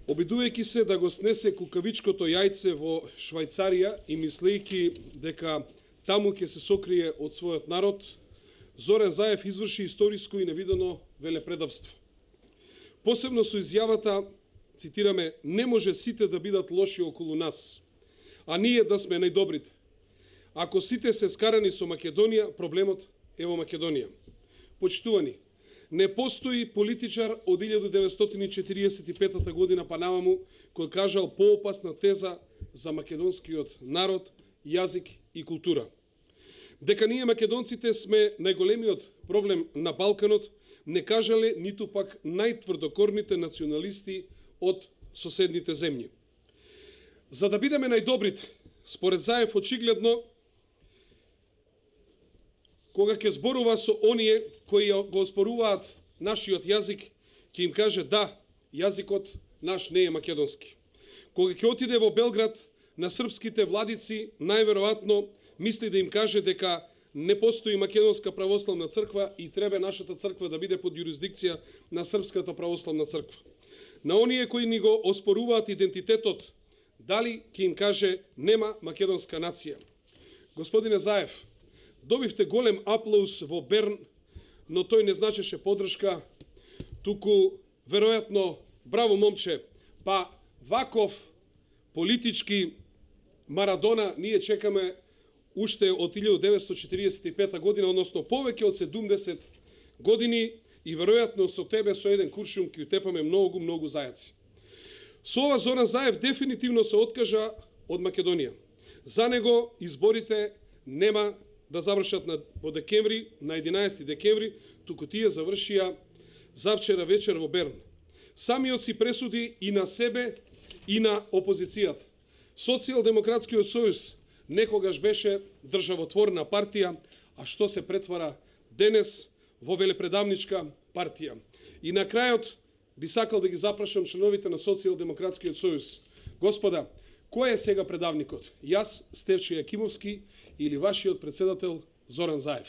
Обидувајќи се да го снесе кукавичкото јајце во Швајцарија и мислејќи дека таму ќе се сокрие од својот народ, Зоран Заев изврши историско и невидено велепредавство. Посебно со изјавата, цитираме, не може сите да бидат лоши околу нас, а ние да сме најдобрите. Ако сите се скарани со Македонија, проблемот е во Македонија. Почитувани, не постои политичар од 1945 година па наваму кој кажал поопасна теза за македонскиот народ, јазик и култура. Дека ние македонците сме најголемиот проблем на Балканот, не кажале ниту пак најтврдокорните националисти од соседните земји. За да бидеме најдобрите, според Заев очигледно, кога ќе зборува со оние кои го оспоруваат нашиот јазик, ќе им каже да, јазикот наш не е македонски. Кога ќе отиде во Белград на српските владици, најверојатно мисли да им каже дека не постои македонска православна црква и треба нашата црква да биде под јурисдикција на српската православна црква. На оние кои ни го оспоруваат идентитетот, дали ќе им каже нема македонска нација. Господине Заев, добивте голем аплауз во Берн, но тој не значеше подршка, туку веројатно браво момче, па ваков политички Марадона ние чекаме уште од 1945 година, односно повеќе од 70 години и веројатно со тебе со еден куршум ќе утепаме многу зајаци. Со ова Зоран Заев дефинитивно се откажа од Македонија. За него изборите нема да завршат во декември, на 11 декември, туку тие завршија завчера вечер во Берн. Самиот си пресуди и на себе и на опозицијата. Социјалдемократскиот сојуз некогаш беше државотворна партија, а што се претвара денес во велепредавничка партија. И на крајот би сакал да ги запрашам членовите на Социјалдемократскиот сојуз. Господа, кој е сега предавникот? Јас, Стефче Јакимовски или вашиот председател Зоран Заев?